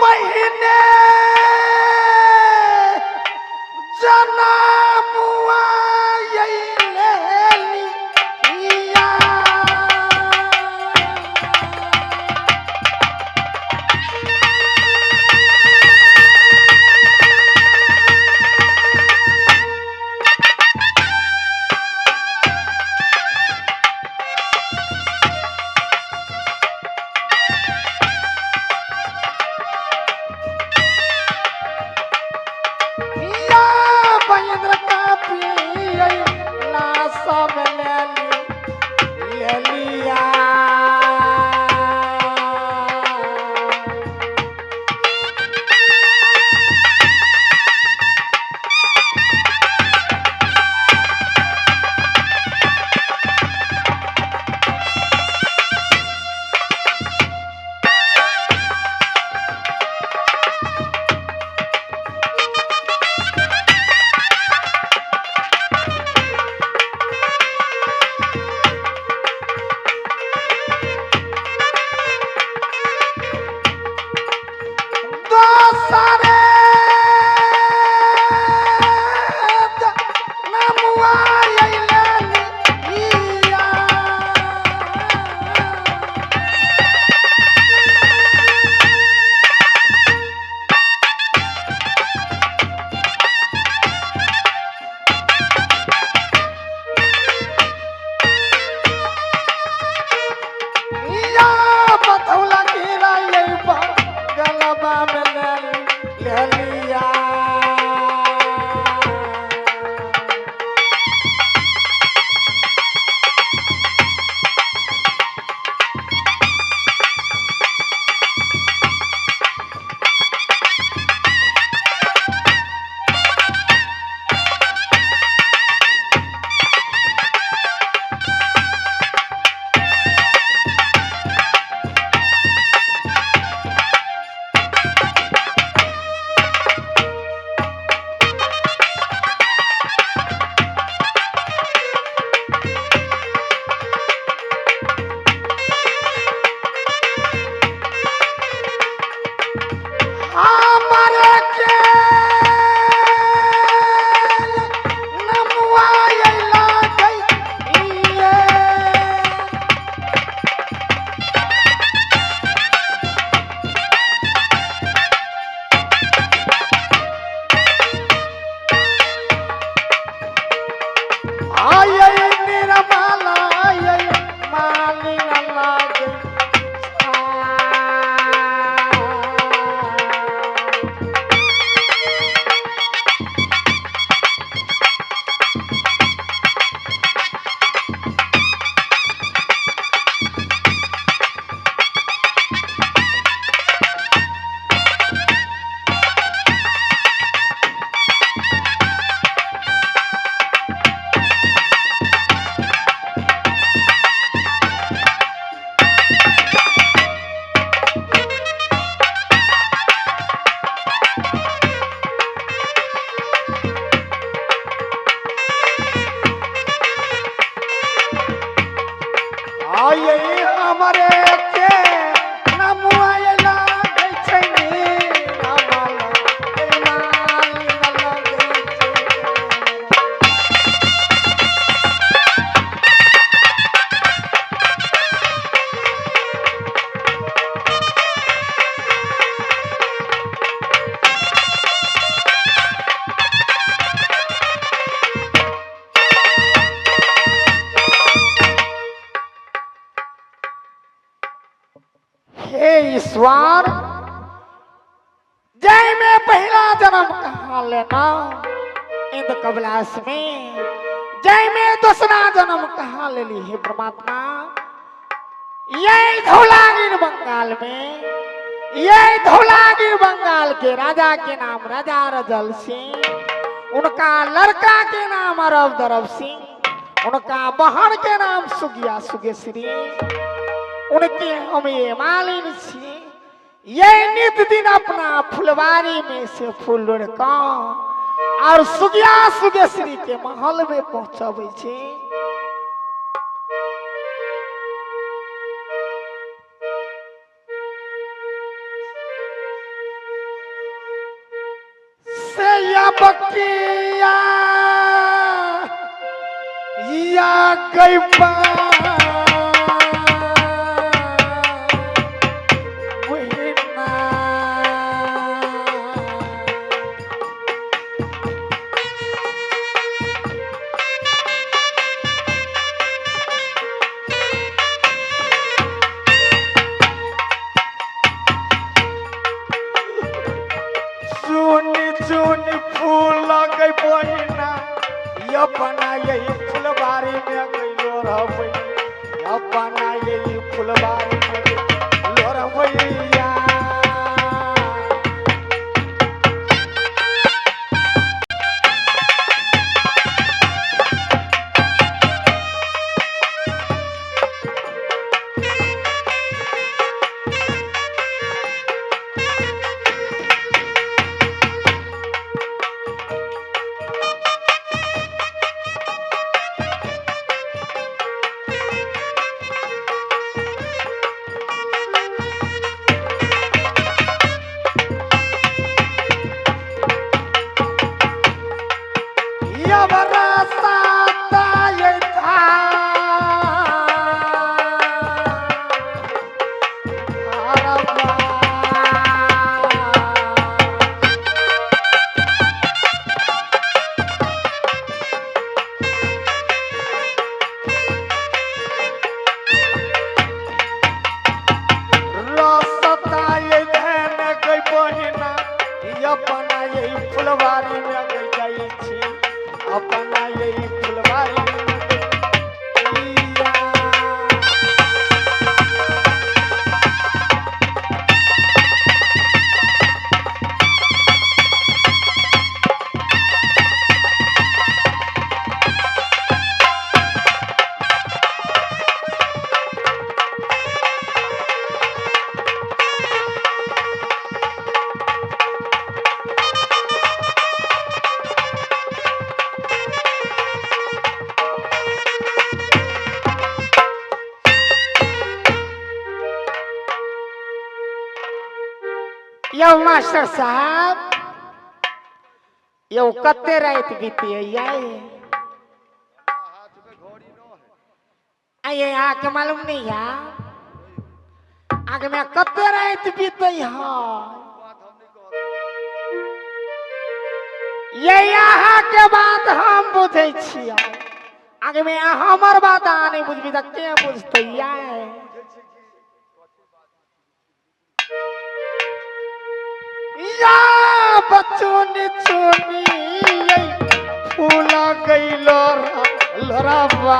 पहिने जनमुआ लेलिया ईश्वर जय में पहला जन्म कहा लेना इंद कबलास में जय में दूसरा जन्म कहा ले ली है परमात्मा यही धौलागिर बंगाल में यही धौलागिर बंगाल के राजा के नाम राजा रजल सिंह उनका लड़का के नाम अरब दरब सिंह उनका बहन के नाम सुगिया सुगेश्री उनके हम ये मालिन छी ये नित दिन अपना फुलवारी में से फूल लड़का और सुगिया सुगेश्री के महल में पहुंचावे छे। बकिया या गई फूल गई बहिना अपना यही फुलबारी में गईलो रहबै अपना यही फुलबारी में गईलो रहबैया अपना यही फुलबारी में गई जाई छी अपना यही फुलबारी यो मास्टर साहब यो कते रात बीती ये आके मालूम नहीं है आगे में कते रात बीते ये यहाँ के बात हम बुझे छियै आगे में हमर बात नहीं बुझबी त के बुझते या बचुनी चुनी फूल गईलो लरबा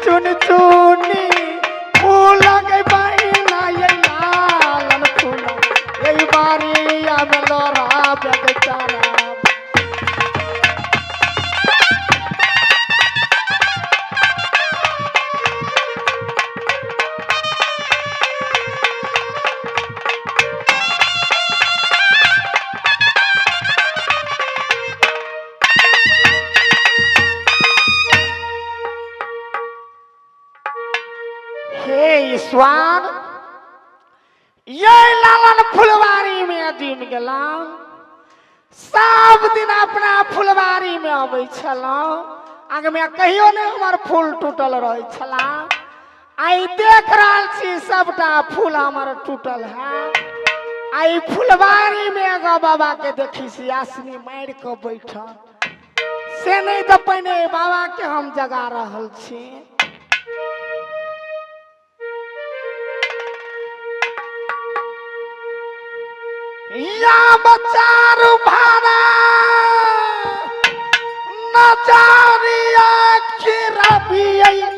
चुन चुनी फूल गई बहिना ये लालन फूल यही बारिया में लोरा बेचारा लालन फुलवारी में जिम गेलौं, सब दिन अपना फुलवारी में अबै छलौं, आगे में कहियो ने हमर फूल टूटल रहे छला। आई देख रहल छी सबटा फूल हमर टूटल है। आई फुलवारी में एगो बाबा के देखी सी आसनी मार के बैठल, से नहीं तो पहने बाबा के हम जगा रहल छी। या बचारू भारा नचारिया की रबिया ये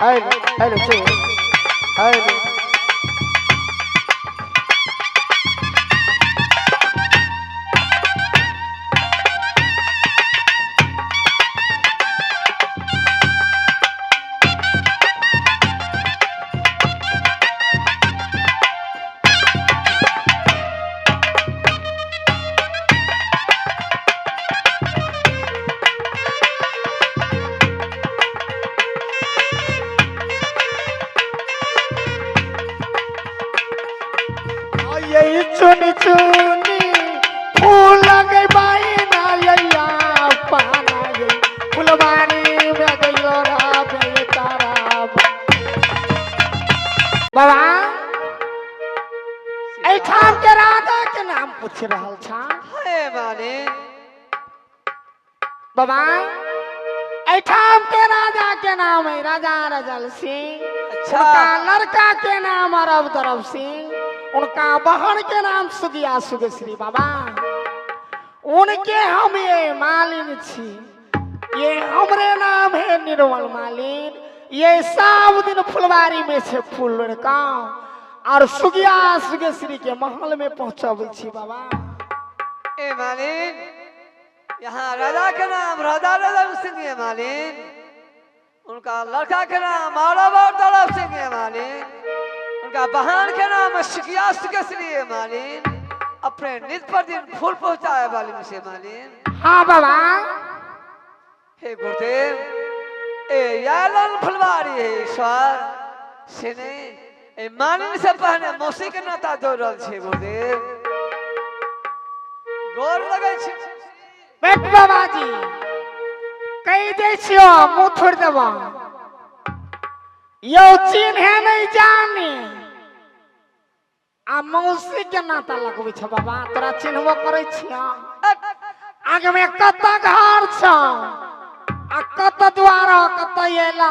हेलो हेलो चुनी चुनी फूल लगे बाई ना लैया पाना गई फुलवारी में गइलो रा बेतारा। बाबा ऐठाम के राजा के नाम पूछ रहल छा। हे बाले बाबा ऐठाम के राजा के नाम है राजा रजल सिंह। अच्छा। उनका लड़का के नाम अरब दरब सिंह, उनका बहन के नाम सुगिया सुगेश्री। बाबा उनके हम ये मालिन छी, ये हमरे नाम है निर्मल मालिन। ये सब दिन फुलवारी में से फूल लड़का और सुगिया सुगेश्री के महल में पहुंचावे छी। बाबा ए मालिन, यहाँ राजा के नाम राजा रजल सिंह है मालिन, उनका लड़का के नाम अरब दरब सिंह है मालिन, उनका बहन के नाम सुगिया सुगेश्री है मालिन। अपने नित पर दिन फूल पहुंचाए वाली से मालिन। हाँ बाबा। हे गुरुदेव, ए यालन फुलवारी है ईश्वर से नहीं ए मालिन से पहले मौसी के नाता जोड़ रहल छे गुरुदेव। गोर लगे छे बैठ बाबा जी, कही दे छियो मुंह छोड़ देबा। यो चिन्ह है नहीं जाने आ मौसी के नाता लगबे छ। बाबा तोरा चिन्हबो करे छिया। आगे में कत घर छ आ कत द्वार कत एला।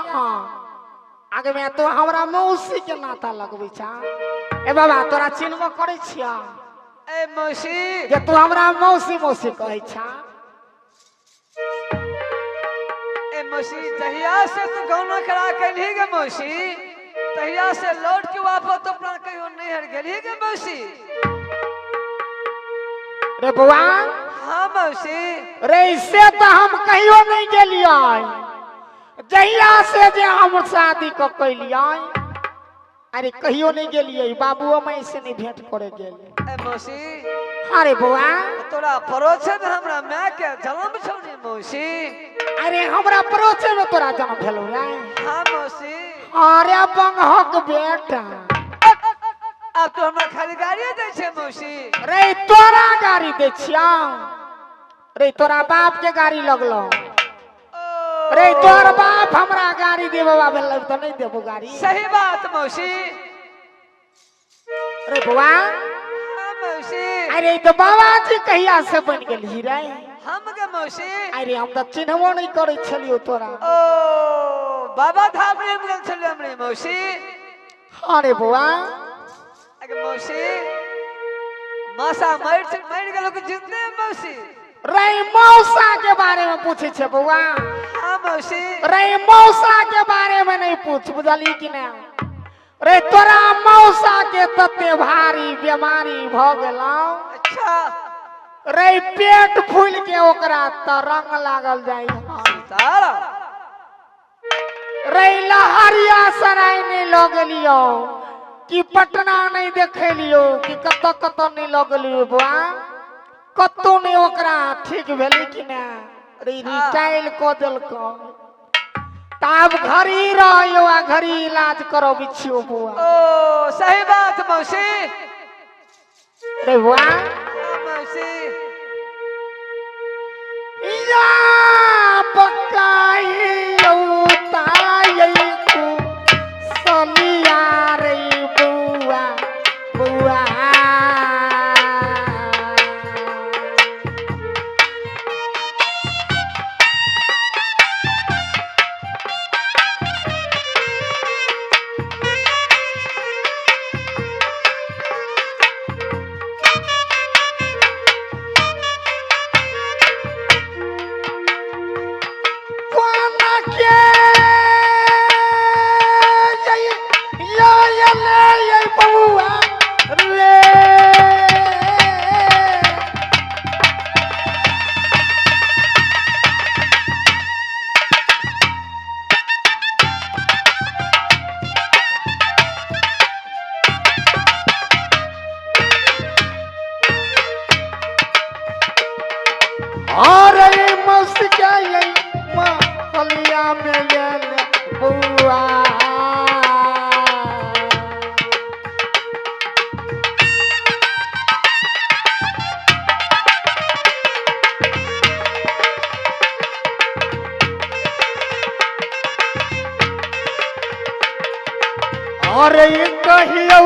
आगे में तो हमरा मौसी के नाता लगबे छ। ए बाबा तोरा चिन्हबो करे छिया। ए मौसी जे तू हमरा मौसी मौसी कहै छ। ए मौसी जहिया से तू गौना करा कैली गे मौसी, तहिया से लौट के वापस अपना कहियो नहीं हर गेली गे मौसी। रे बुआ हाँ मौसी। रे से तो हम कहियो नहीं गेलियै, जहिया से जे हम शादी को कैलियै अरे कहियो नहीं गेलियै। बाबुओ मैं से नहीं भेंट करे गेल। ए मौसी अरे बुआ तोरा परोछे में हमरा माय के जन्म छौ नी मौसी। अरे हमरा परोसे में तोरा जन्म भेलो रे। हाँ मौसी। अरे बंगहक बेटा, अब तो हमरा खाली गाड़ी दे छे मौसी। रे तोरा गाड़ी दे छिया। रे तोरा बाप के गाड़ी लगलो। रे तोर बाप हमरा गाड़ी देबो भेल तो नहीं देबो गाड़ी। सही बात मौसी। रे बुआ हाँ मौसी। अरे तो बाबा जी कहिया से बन गेली रे। हम के मौसी। अरे हम तो चिन्हबो नहीं करे छलियो तोरा। ओ बाबा धाम में गेल छले हमरे मौसी। अरे बुआ अगे मौसी मासा मर गेलो के जिंदे मौसी। रे मौसा के बारे में पूछे छे बउआ। हाँ मौसी। रे मौसा के बारे में नहीं पूछ, बुझली कि नहीं? रे तोरा मौसा के तते भारी बीमारी भ गेलौ। अच्छा। रे पेट फूल के ओकरा तरंग लागल जाई। सीताराम। रे लहरिया सराय नहीं लगलियो कि पटना नहीं देखेलियो कि कत कत नहीं लगलियो बुआ, कतौ नहीं ओकरा ठीक भेली कि ना? रे रिटाइल क देलको तब घरी रहियो आ घरी इलाज करो बिछियो बुआ। ओ सही बात मौसी। रे बुआ हाँ मौसी। या पकाई उताई को सलिया रे बुआ बुआ। अरे कहियो